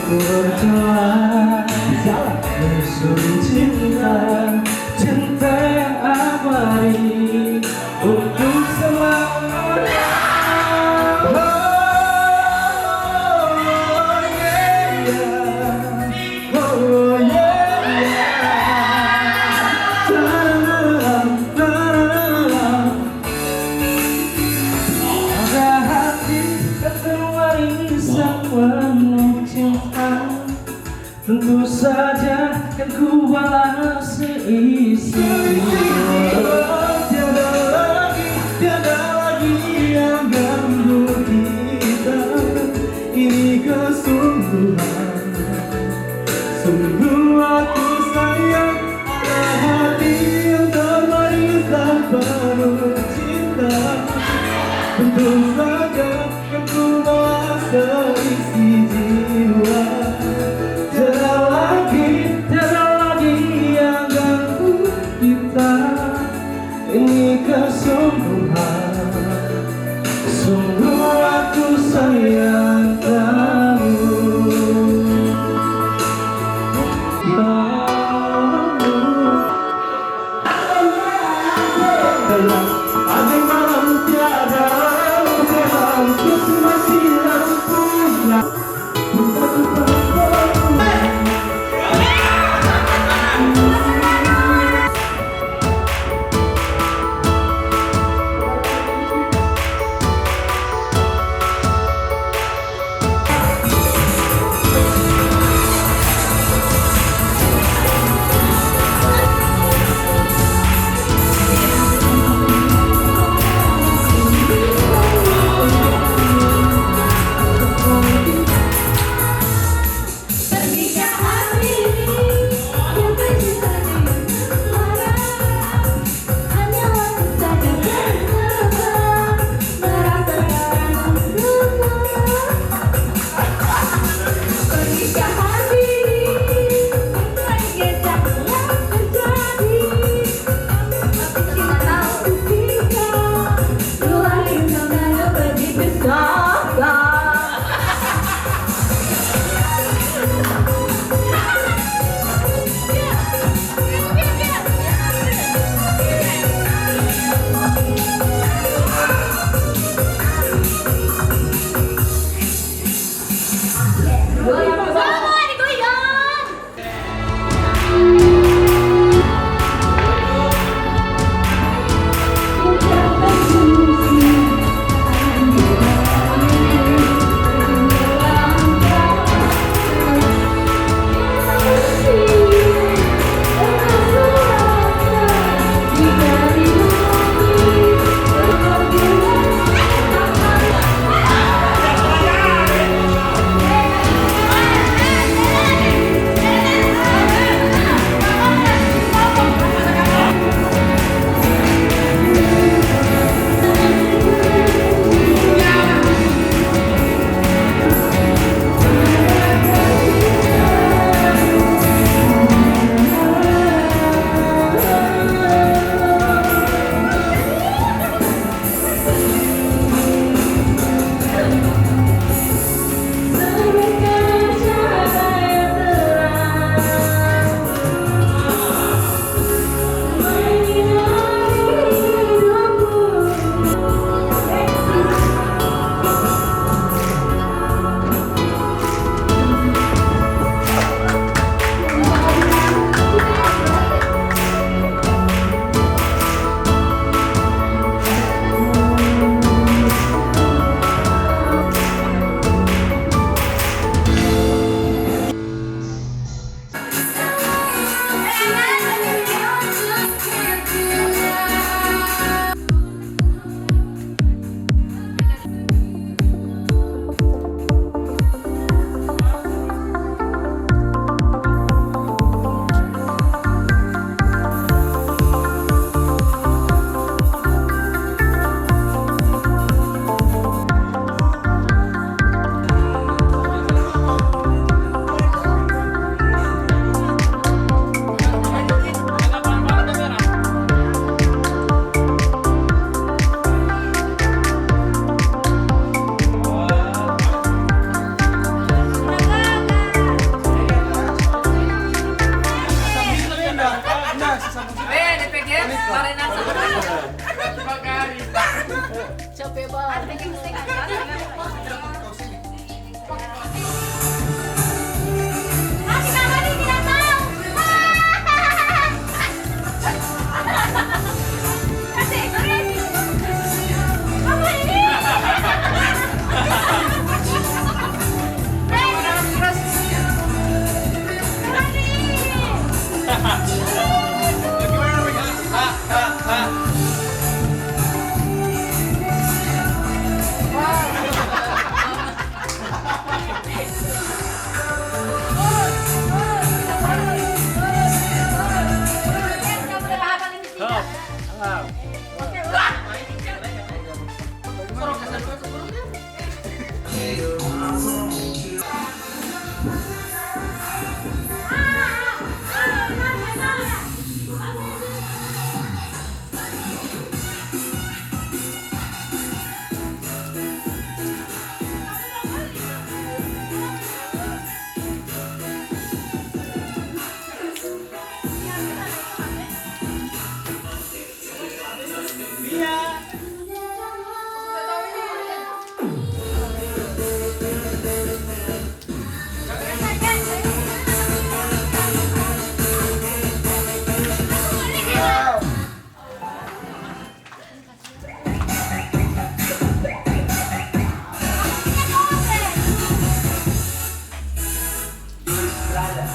berjalan menyusun cinta, cinta yang abadi untuk selamanya. Oh yeah, oh yeah, ada hati keluar sang penuh cinta, tentu saja kan ku balas seisi. Tiada lagi yang ganggu kita. Ini kesungguhan, sungguh aku sayang. Ada hati yang terbarislah penuh cinta, tentu saja kan ku balas seisi jiwa. Tiada lagi yang ganggu kita. Ini kesungguhan, sungguh aku sayang kamu.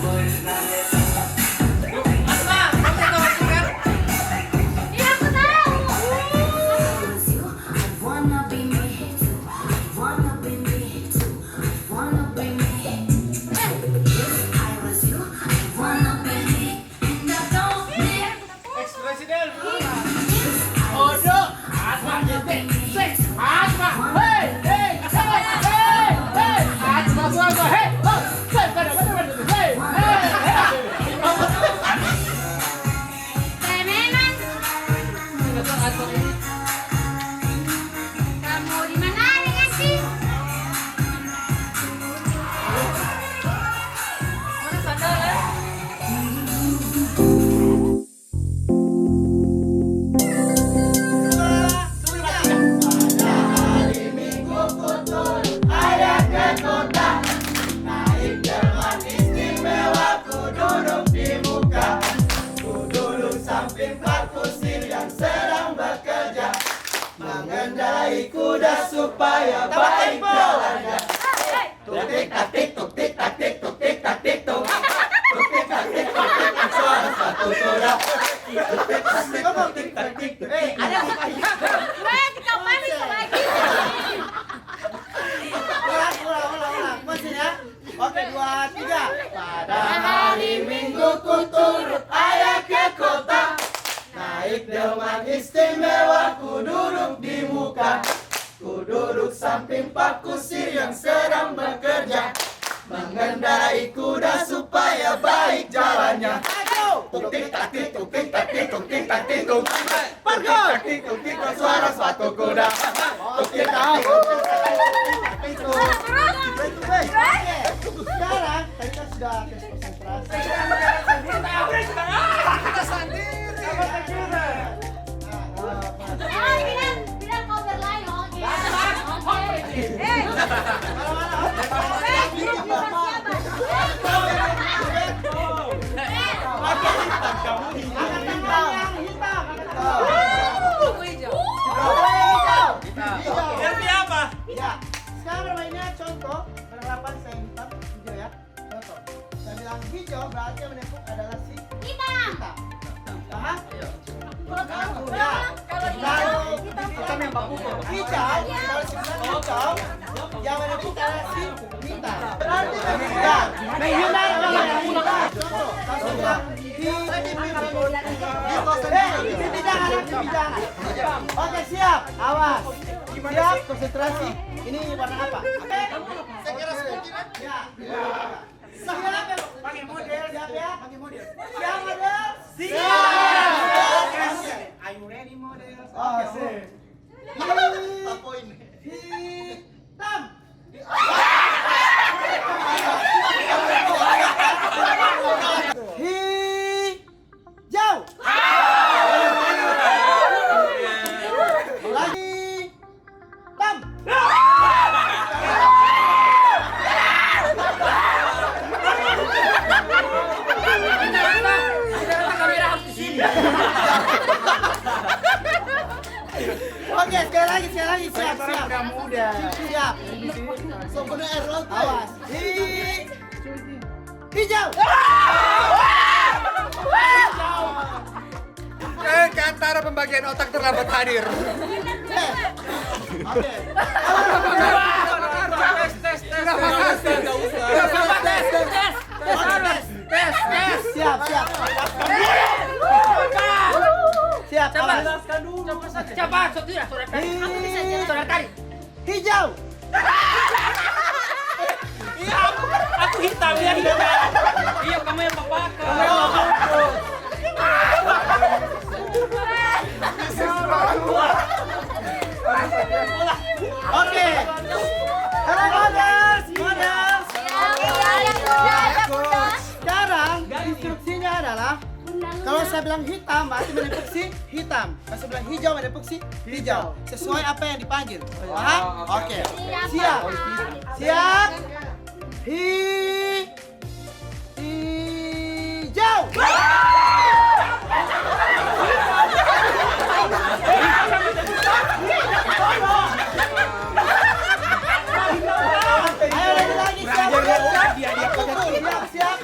Iya, aku tahu. Ex-presiden. Odo. Asma gitu. Seks. Asma. Hey, hey, hey, hey, hey. Asma suara. Hey, oh. Hey, hey, hey. Temenan. Kamu di mana dengan sih? Mana sandalnya? Mengendai kuda supaya baik jalannya. Tuk-tik tak-tik, tuk-tik tak-tik, tuk-tik tak-tik, tuk. Tuk-tik tak-tik, tuk-tik tak suara sepatu kuda. Tuk-tik tak-tik, tuk-tik tak-tik, tuk. Ada Weh, kita manis lagi. Ulang. Masih ya? Oke, 2, 3. Pada hari Minggu ku turut ayah ke kota. Naik delman istimewa, ku duduk di muka. Ku duduk samping Pak Kusir yang sedang bekerja. Mengendarai kuda supaya baik jalannya. Tuk-tik tak-tik, tuk-tik tak-tik, tuk-tik tak-tik, tuk. Tuk-tik tak-tik, tuk-tik tak suara sepatu kuda. Tuk-tik tak-tik, tuk-tik tak-tik, tuk. Sekarang tadi kan sudah tes konsentrasi. Kita sendiri. Bilang kau berlain, oke. Ganti apa? Ya, sekarang bermainnya contoh penerapan saya hitam hijau ya. Contoh, saya bilang hijau berarti yang menepuk adalah si Hitam. hitam. Paham? Ya. Kalau hitam yang baku hijau, kalau si hijau yang menepuk adalah si hitam. Berarti menghindar. Menghindar kalau yang hitam. Contoh, kalau saya bilang jangan. Oke, siap. Awas. Siap, konsentrasi. Ini warna apa? Saya kira semungkinan. Ya. Siap. Pakai model. Siap ya. Pakai model. Siap model. Siap. Are you ready model? Oh, siap. Apa ini? Hitam. Hijau. Lagi. Hitam. Oke, sekali lagi, siap. Siap. Sempurna air laut. Awas. Hijau. Ke antara pembagian otak terlambat hadir. Oke. Tes. Siap. Cepat, sudah, sudah tadi. Aku bisa jalan. Sudah tadi. Hijau. Iya, aku hitam, dia hitam. Iya, kamu yang papakan. Oke. Halo models. Sekarang instruksinya adalah kalau saya bilang hitam berarti menepuk si hitam. Kalau saya bilang hijau menepuk si hijau. Sesuai apa yang dipanggil. Paham? Oke. Siap. Hijau. Ayo lagi. Siap.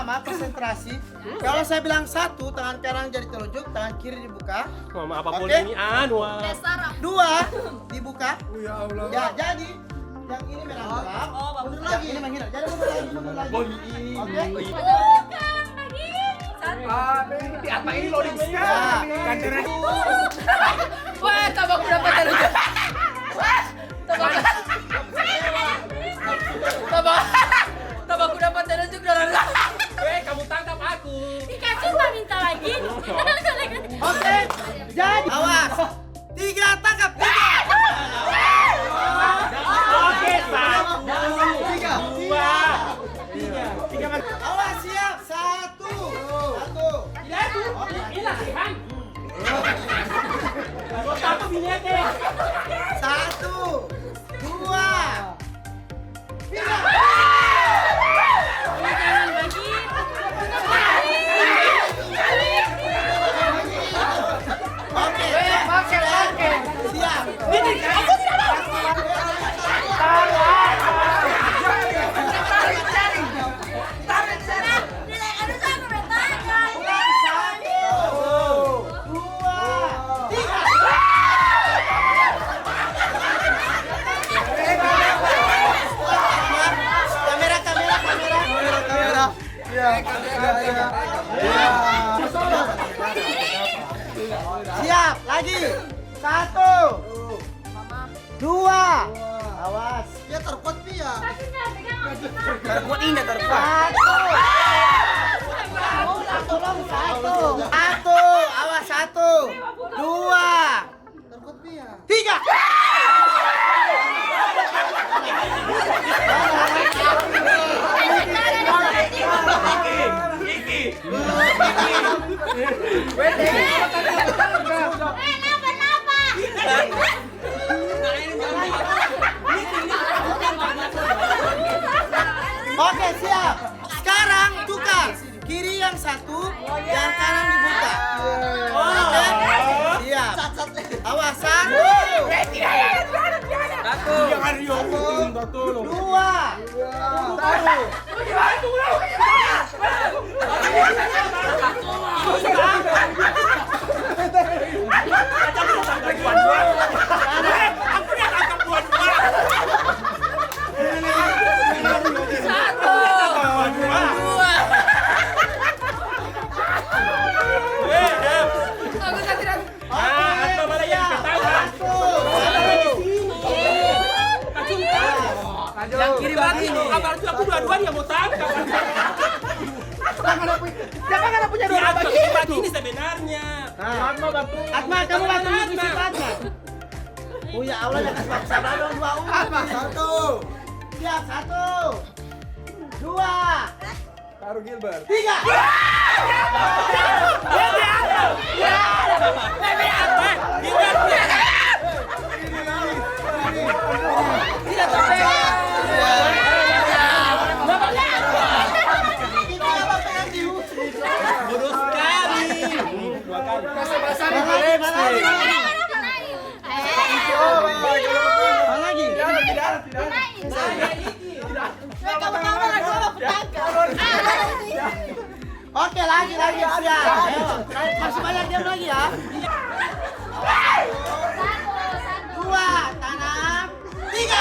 sama-sama konsentrasi. Kalau saya bilang 1, tangan kanan jadi telunjuk, tangan kiri dibuka. Mama apapun Oke. ini anu. 2 dibuka. Ya Allah. Ya, jadi yang ini menangkap. Mundur lagi. Yang ini menghindar. Jadi mundur lagi. Oke. Di apa ini loading Ya. sekarang? Wah, tabak berapa telunjuk? Tabak dapat telunjuk dalam. Kamu tangkap aku. Ikan cuma minta lagi. Oke. Jadi awas. 3 tangkap. 3. Oke, 1, 2, 3. Awas siap. 1. Ini latihan. Satu binete. 1, 2, 3. Oke. Siap. Siap, lagi. 1, 2. Awas. Dia terkuat dia. Terkuat ini terkuat. 1. Tolong 1. 1. Awas 1. 2. Terkuat dia. 3. Oke, siap. Sekarang tukar. Kiri yang 1, yang kanan dibuka. Oke. Siap. Awas 1. 2. Yang kiri mati, kabar itu aku dua-duanya mau tangkap. Jangan punya dua Bagi ini sebenarnya. Atma, kamu bantu mengisi Atma. Oh ya Allah, jangan sabar dong 2 Atma. 1. Siap, 1. 2. Taruh Gilbert. 3. Bodoh sekali. Oke, lagi siap. Ayo, masih banyak diam lagi ya. 2, tanam. 3.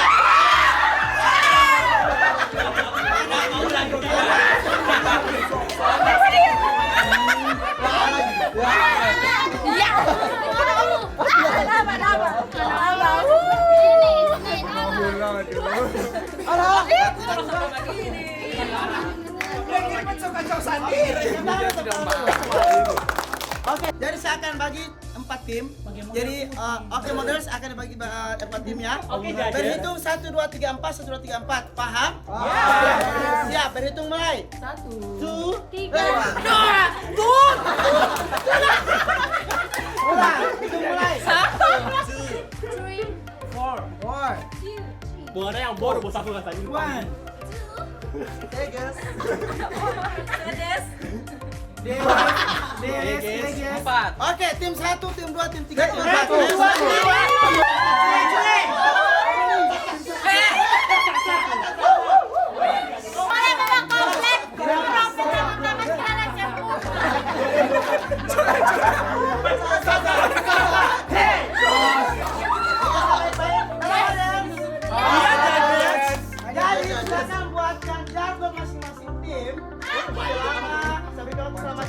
Oke, jadi saya akan bagi 4 tim. Jadi oke, models akan dibagi 4 tim ya. Oke, Jaja. Berhitung 1 2 3 4 1 2 3 4. Paham? Siap, berhitung mulai. 1 2 Ulang, hitung mulai. 4. Boleh yang bodoh bos satu katanya. 1 Oke, tim 1, tim 2, tim 3, tim 4.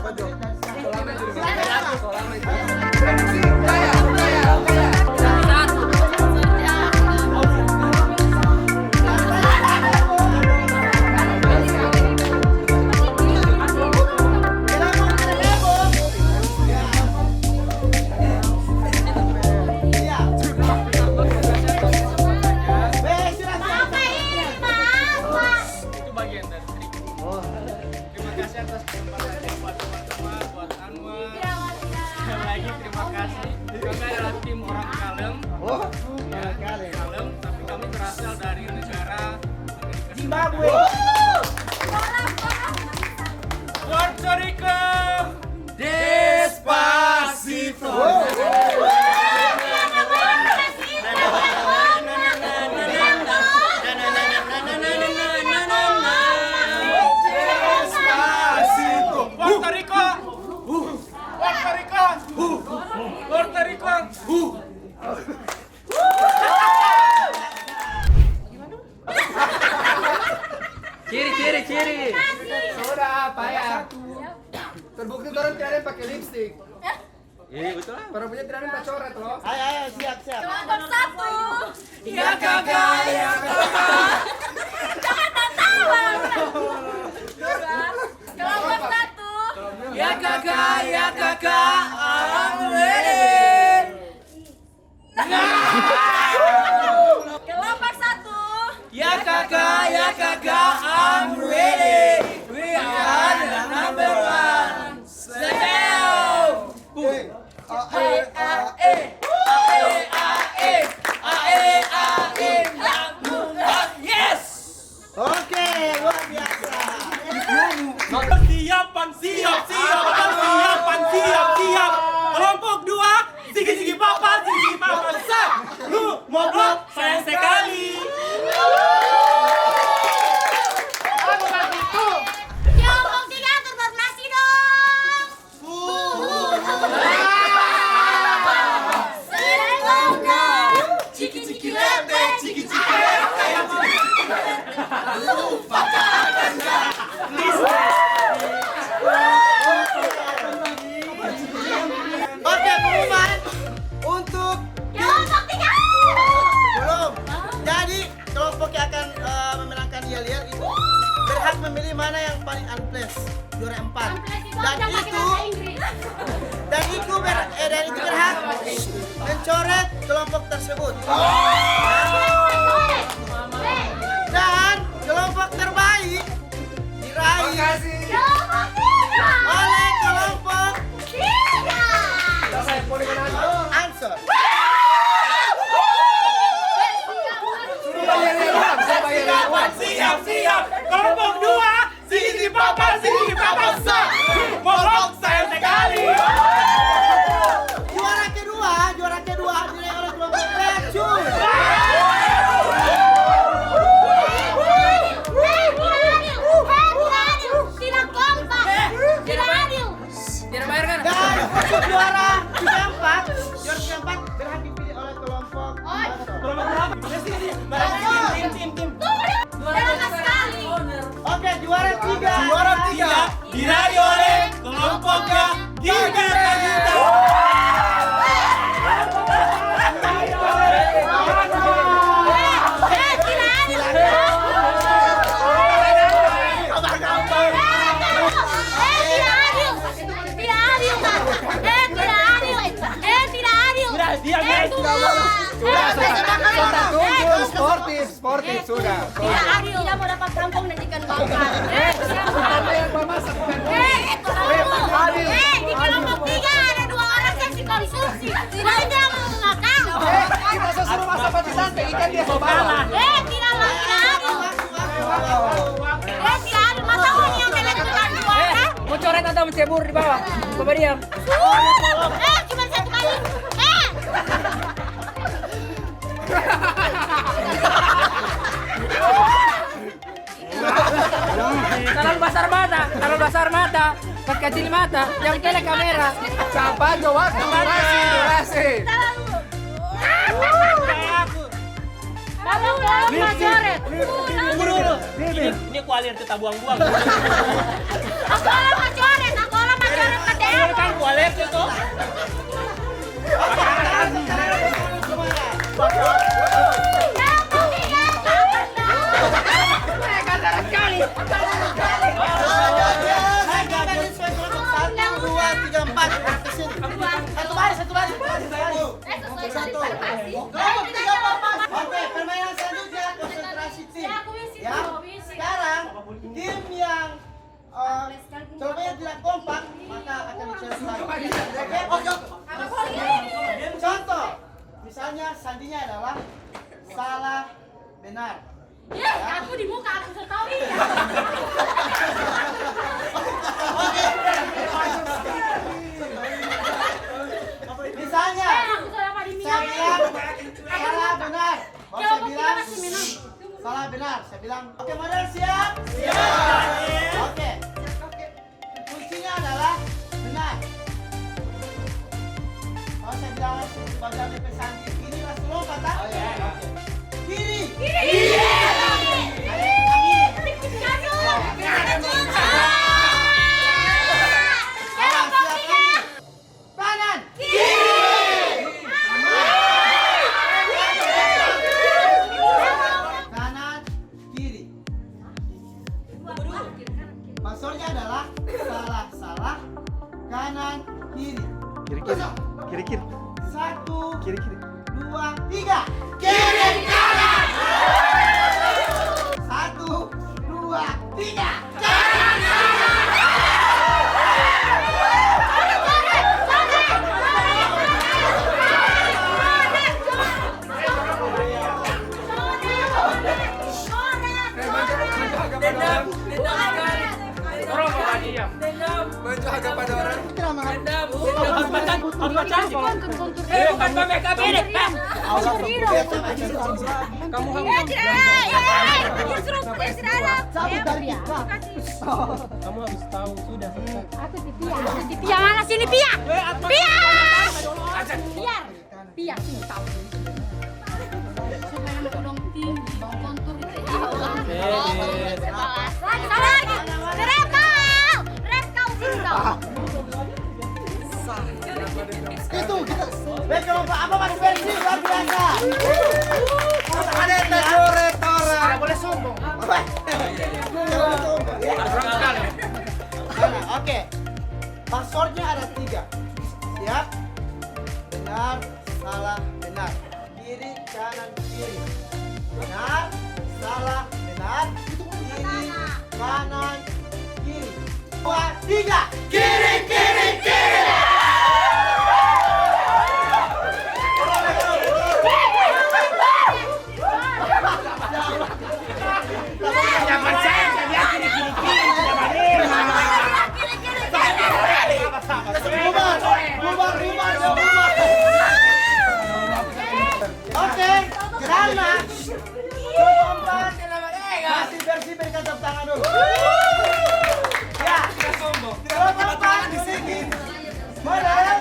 pojok. Itu bagian dari trik. Terima kasih atas kesempatan buat teman-teman, buat Anwar. Sekali lagi terima kasih. Kami adalah tim orang Kalem. Ya, Kalem, tapi kami berasal dari negara Amerika Zimbabwe. Puerto Rico. Despacito. Puerto Rico. Puerto Rico. Puerto Rico. Ciri. Sudah, payah. Terbukti orang tidak ada yang pakai lipstick. Iya betul lah. Para punya tidak ada yang pakai coret loh. Ayo, siap. Kelompok 1. Ya kakak, ya kakak. Jangan tertawa. Kelompok 1. Ya kakak, I'm ready. Kelompok 1. Ya kakak, I'm ready. We are the number one. Sedeo. Yes. Oke, luar biasa. Siap. Kelompok 2, sigi papa, sa. Lu mau blok sayang sekali. Kelompok 3 berkoordinasi dong. Ciki lebe, ciki. Oke, pengumuman untuk Kelompok 3. belum. Jadi kelompok yang akan memenangkan yel-yel itu berhak memilih mana yang paling unplus, juara 4. Dan itu berhak mencoret kelompok tersebut. Dan kelompok terbaik diraih Kelompok 3. oleh kelompok 3. Saya poligon aja. Ansor. Sudah bayar uang. Siap. Kelompok 2, sigi papa, sa. Mau blok sayang sekali. Juara kedua diraih oleh kelompok Racun. Tidak kompak. Tidak adil. Tidak bayar kan? Dan untuk juara keempat berhak dipilih oleh kelompok Ansor. Tim. Terima sekali. Oke, juara 3. Diraih oleh kelompoknya Giga Kagita. Sportif sudah. Tidak adil. Tidak mau dapat kampung dan ikan bakar. Apa yang mau masak bukan? Di kelompok 3 ada 2 orang yang konsumsi. Tidak ada yang mau makan. Kita suruh masak pati santai ikan dia sobat. Tidak adil. Tidak adil. Masa orang yang menentukan juara? Mau coret atau mencebur di bawah? Coba diam. Cuma 1 kali. Taruh basar mata, pas kecil mata, yang kena kamera. Siapa jawab? Durasi. Kamu mau coret? Ini aku alir kita buang-buang. Aku orang mau coret. kan boleh tuh. Oke, permainan selanjutnya konsentrasi tim. Ya, sekarang tim yang coba tidak kompak maka akan selesai. Oke. Contoh, misalnya sandinya adalah salah benar. Aku di muka aku sekali. Misalnya, saya bilang salah benar. Kalau saya bilang salah benar, saya bilang oke model siap? Siap. Oke. Kuncinya adalah benar. Kalau saya bilang pada pesan kiri langsung lompat tak? Kiri. Kanan. Kanan, kiri. Maksudnya adalah salah, kanan, kiri. Kiri. Satu, Kiri. 2, 3. Kiri kanan. 1, 2, 3. Orang mau diam. Maju agak pada orang. Kamu harus tahu sudah selesai. Pia mana sini Pia? Pia sini tahu. Supaya dong tinggi, kontur itu. Lagi. Rekau sini dong. Itu kita. Baik, apa masih versi luar biasa. Ada tajoretora. Tidak boleh sombong. Oke. Passwordnya ada 3. Siap? Benar, salah, benar. Kiri, kanan, kiri. Benar, salah, benar. Kiri, kanan, kiri. 2, 3. Kiri. Oke, karena keempat masih bersih berikan tepuk tangan dulu. Ya, keempat memiliki model.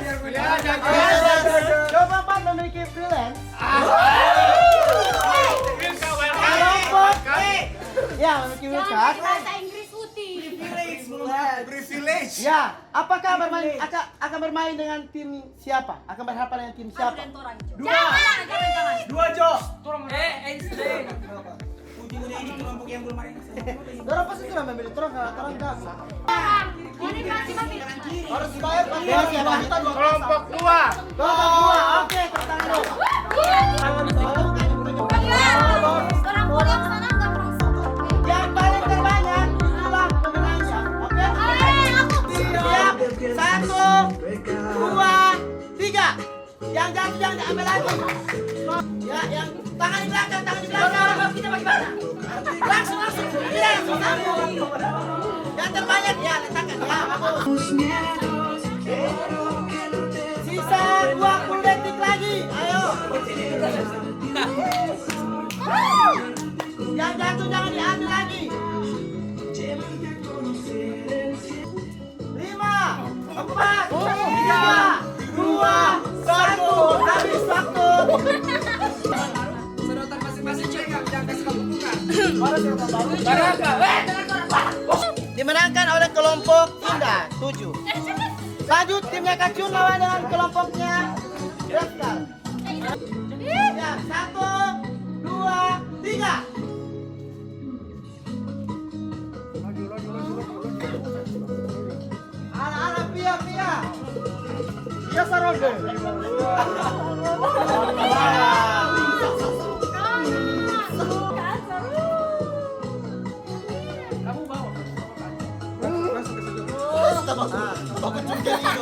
Keempat memiliki freelance. Kelompok ya memiliki wildcard. Bahasa Inggris putih. Privilege. Ya, apakah akan bermain dengan tim siapa? Akan berhadapan dengan tim siapa? Jangan. 2 Jo. Einstein. Dorong pasti sudah memilih terus karena enggak. Ini masih Harus bayar pasti siapa? Kelompok 2. Kelompok 2. Oke, tangan dulu. Orang pulang sana nggak merosot. Yang paling terbanyak itulah pemenangnya. Oke? Siap. 1, 2, 3. Yang jatuh jangan diambil lagi. Ya, yang tangan di belakang. Kita bagaimana? Langsung. Tidak langsung sambung. Yang terbanyak ya letakkan ya. Bagus. Sisa 20 detik lagi. Ayo. Yang jatuh jangan diambil lagi. 5, 4, 3, 2, 1. Habis waktu. Sedotan masing-masing cek yang kasih kebutuhan. Dimenangkan oleh kelompok Indah 7. Lanjut timnya Kacun lawan dengan kelompoknya Daftar. Ya, 1, 2, 3. Ala-ala pia. Pia saronde. Kamu bawa. Aku juga itu.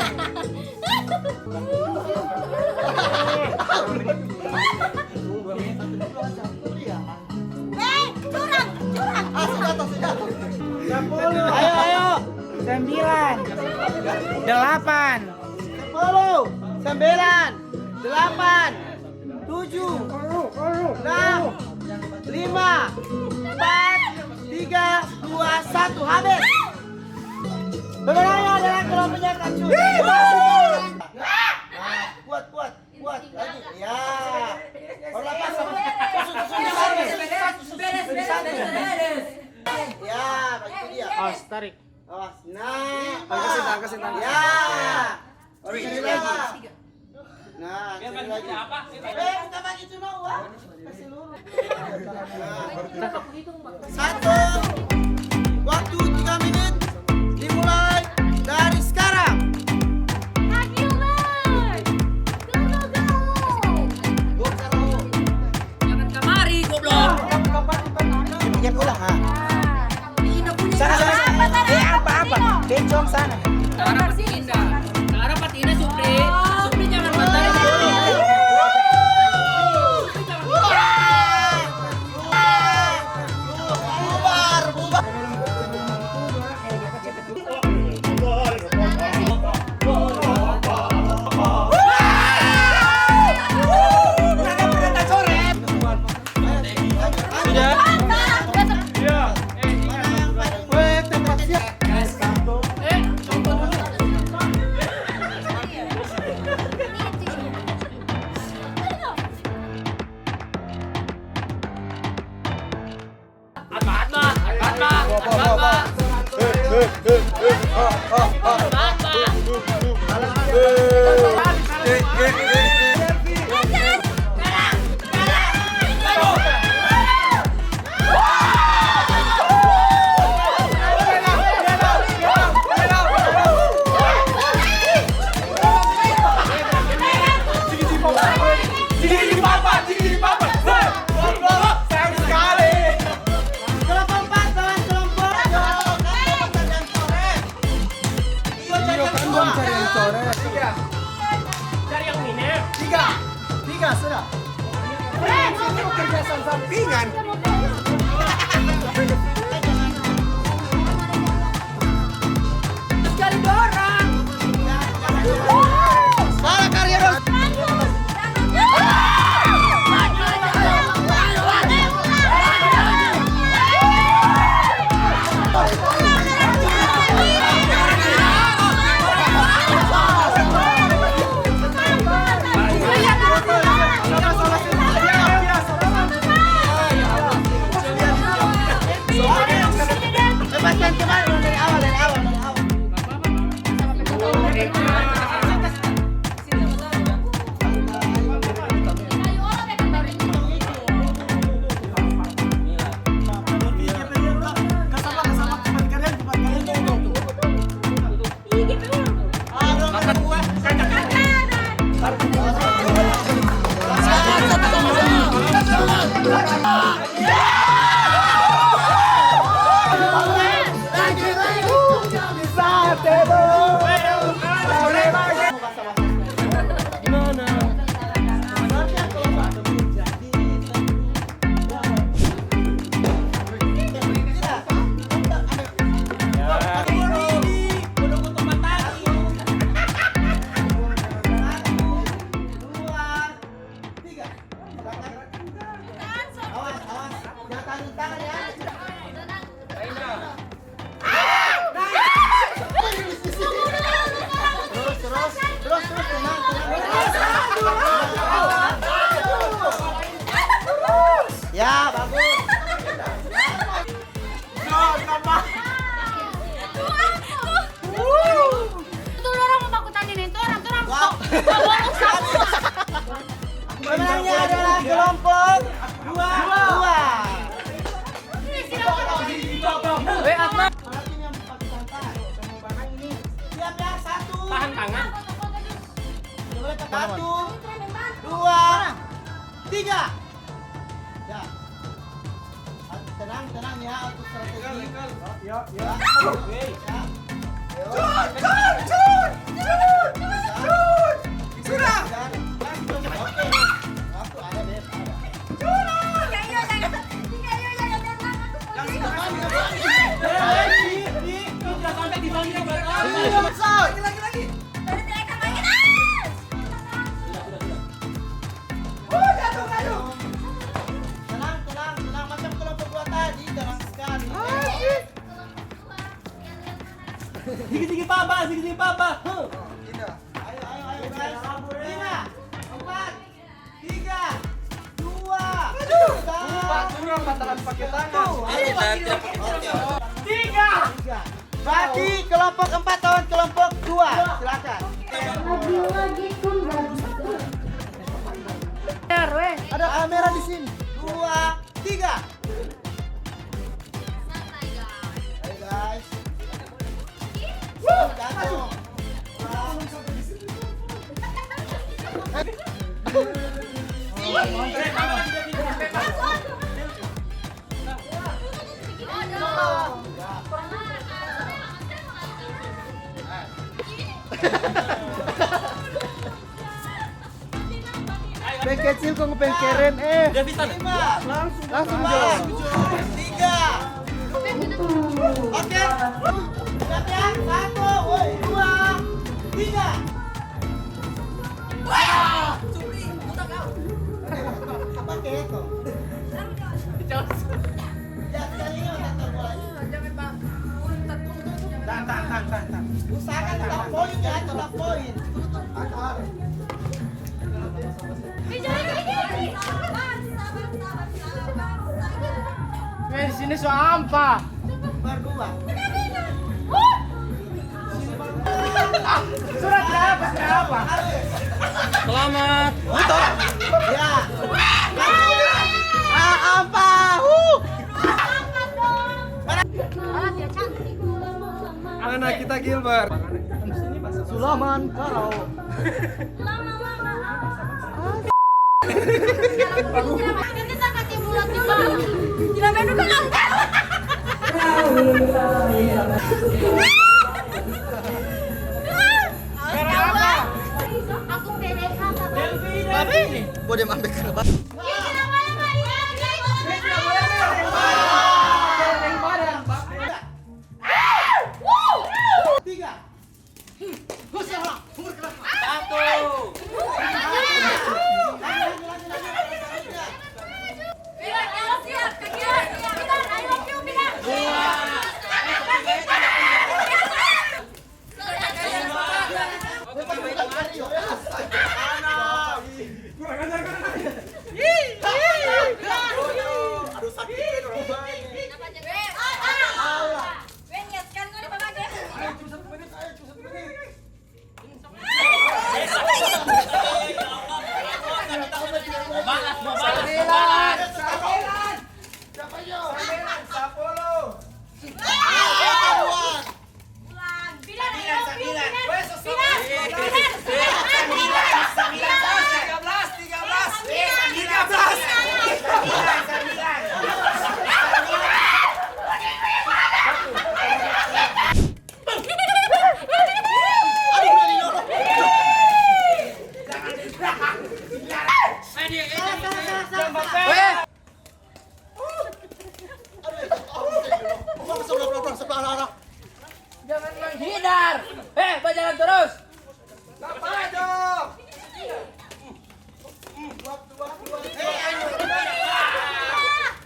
Ayo. 9, 8, 10, 9, 8, 7, 6, 5, 4, 3, 2, 1, habis. Pemenangnya adalah kelompoknya Kacun. Kuat lagi. Ya. Orang pas sama. Ya, begitu dia. Awas, tarik. Awas. Nah, Tangkasin. ya. Sekali lagi. Nah, sekali lagi. Kita bagi cuma uang. Kasih lurus. Satu. Waktu 3 menit. Dimulai dari sekarang. Jangan kamari, goblok. Jangan ulang, ha. Sana. Apa? Bencong sana. Ke arah Patina, Supri. Supri jangan bantar. Bubar. Tiga sudah. Kerjasama sampingan. Sekali dorong. Para karya dong. Lepaskan kembali dari awal. Ya, bagus. Itu orang mau Tahan tangan. Boleh satu, dua, tiga. Ya. Tenang ya untuk strategi. Ya. Oke. Ya. Sudah. Oke. Waktu ada deh. Lagi. Tenang macam kelompok dua tadi, tenang sekali. Sigi papa. Ayo guys. 5, 4, 3, 2, 1. Patahan pakai tangan. Tiga. Bagi kelompok 4 lawan kelompok 2. Silakan. Ada kamera di sini. 2, 3. Ayo guys. Jatuh. Pengen kecil kok ngepen keren Udah bisa. 5. Langsung jauh. 3. Oke. Siap ya? 1, 2, 3. Wah! Supri, buta kau. Pakai itu. Ya, sekali ini tak boleh. Jangan, Bang. Tahan. Usahakan tetap poin ya, tetap poin. Di sini sampah. Berdua. Surat berapa? Selamat. Ya. Apa? Anak kita Gilbert. Sulaman Karau. Boleh ambil kenapa? Tiga. Aduh sakit Jangan menghindar. Berjalan terus. Ngapain dong?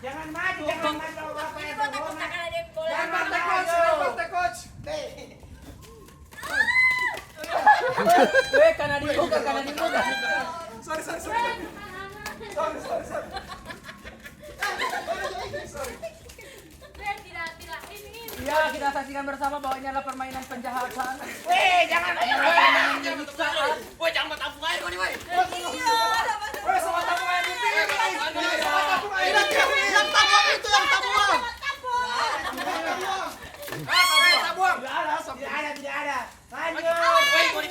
Jangan maju. Jangan partai coach. Karena dibuka. Sorry. Ya, kita saksikan bersama bahwa ini adalah permainan penjahatan. Jangan penyiksaan. Jangan matapung air nih, woi. Sama tabung air di sini. Yang tabung itu yang tabung. Tabung. Tidak ada. Lanjut.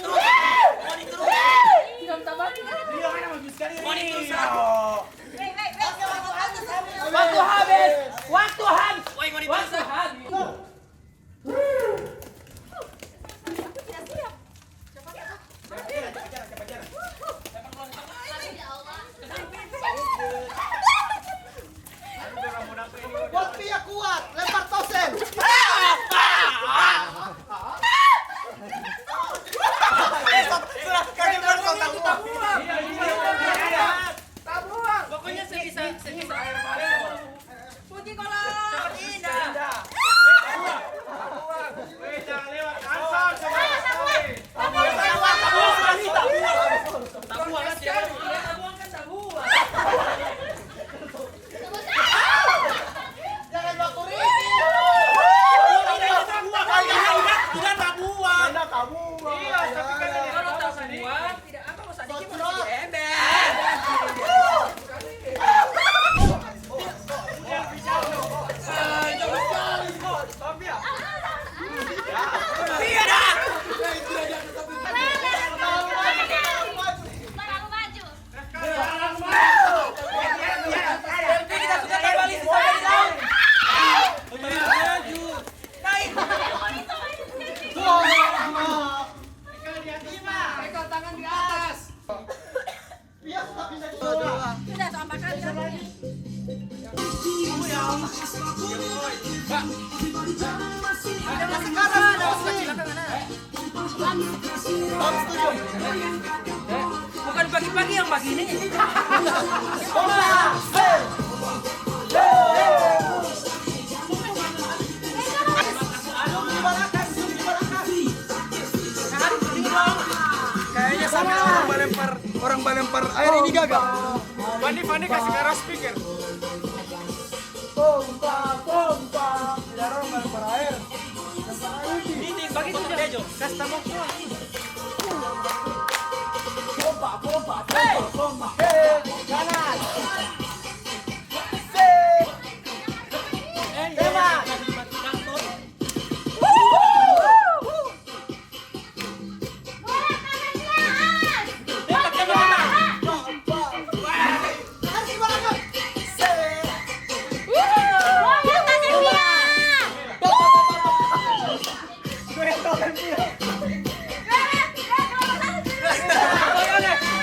Bukan pagi-pagi yang pagi ini. Kayaknya sampai orang balempar air ini gagal. Fandi kasih ke arah speaker. Pompa, pompa. Tidak orang balempar air. Ini bagi itu Dejo. Kasih tamu. Pompa, pompa, pompa, pompa. Hei, kanan. Tembak.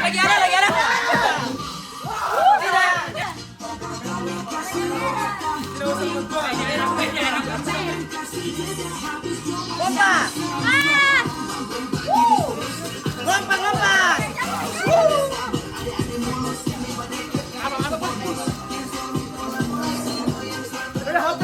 Lagi ada. Lompat. Lompat. Udah HP.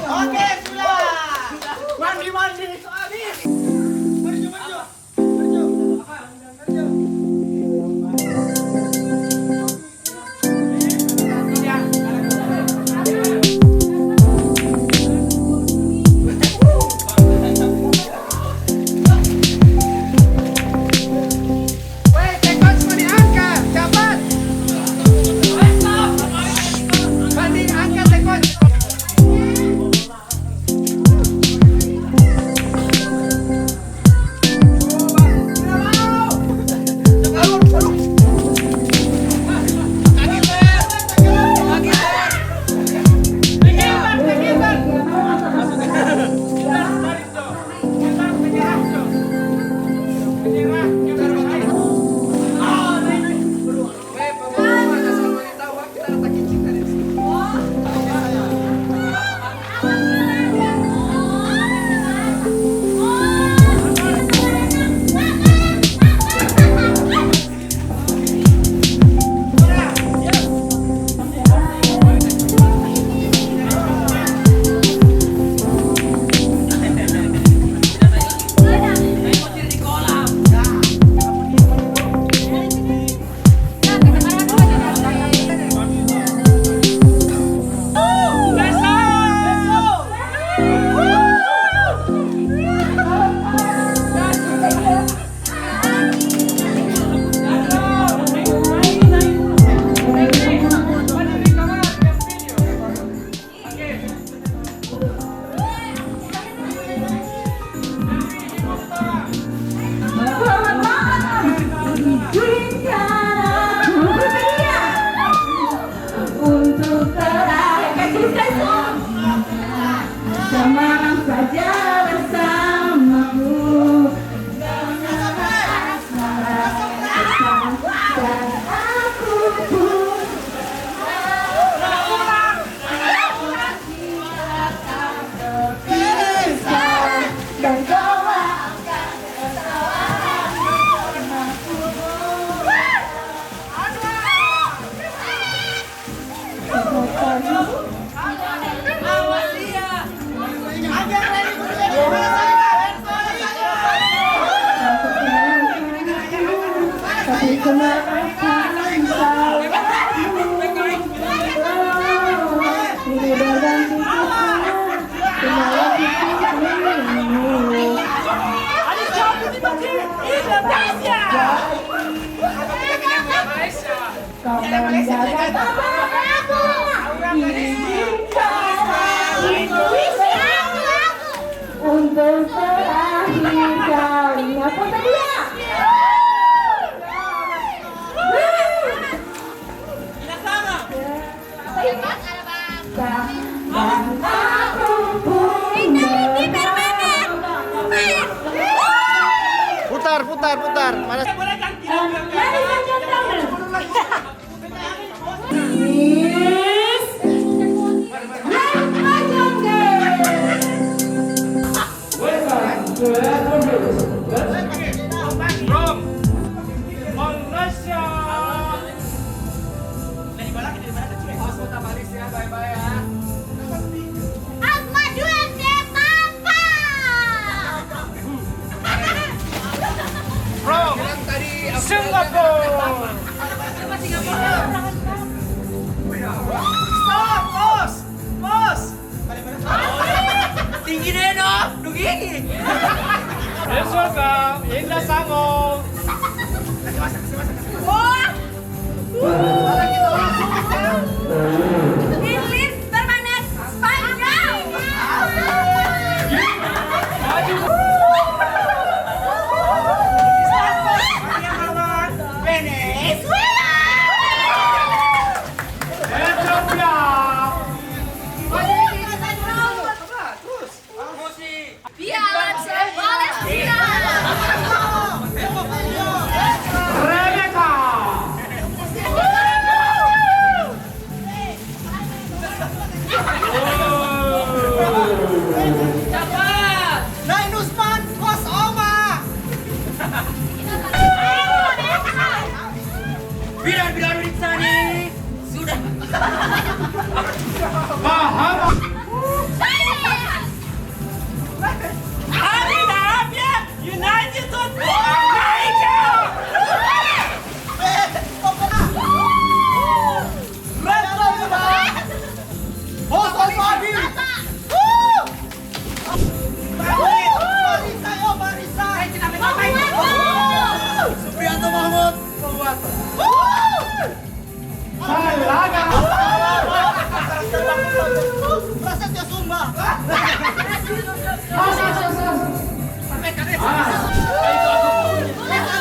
Oke, sudah. Mandi itu habis. Kemana kau menjaga untuk terakhir kali. Apa tadi ya? Dan aku pun Putar. Mana? From Malaysia. Kota Malaysia, bye-bye ya. Almaduan de Papa. From Singapore. Tinggi deh no, begini. Let's welcome Indah Sangong. Lilin bermanet panjang. Piala Palestina. Naik Nusman, kos Oma. Bidan Ritsani sudah. United Supriyanto Mahmud. Prasetyo Sumba.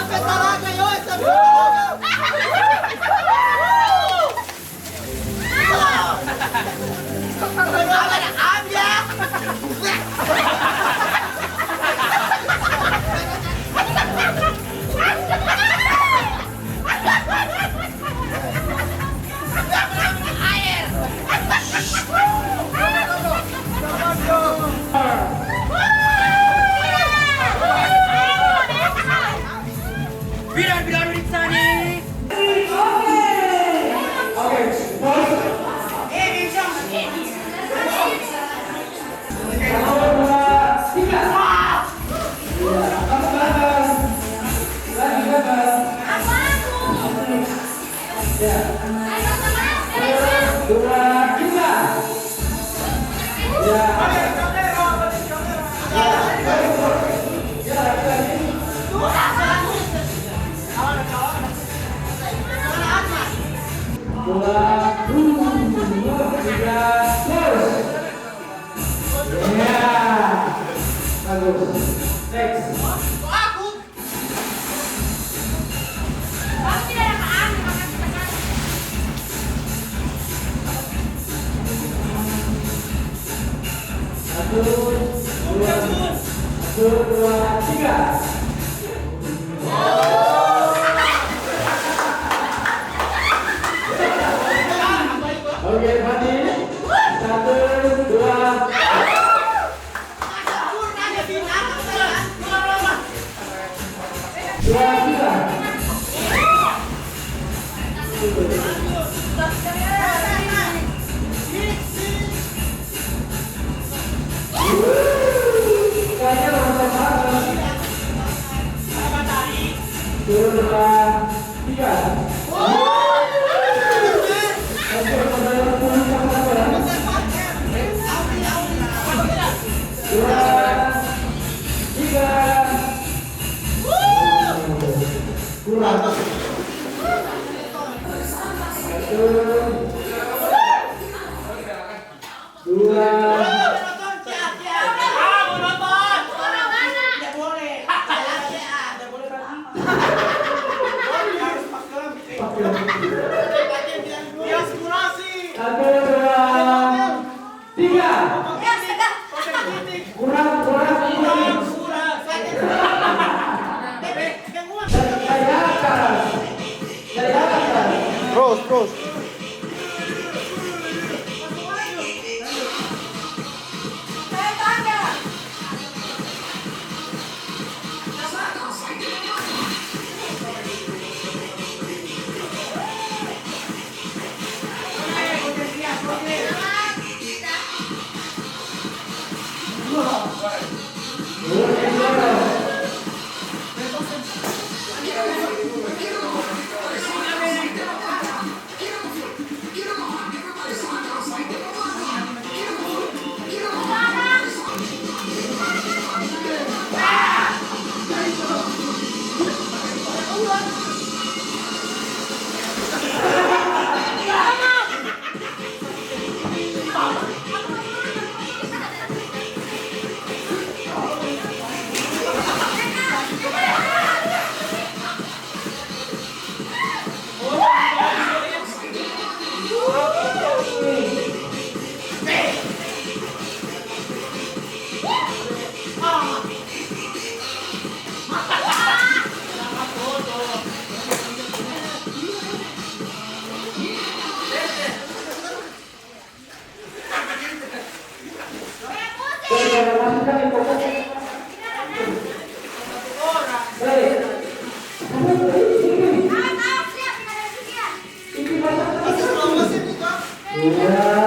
Petalaga, yo, Bidan Ritsani. Dua. Satu, dua, tiga. Kurang. Dari atas. Terus. Dua.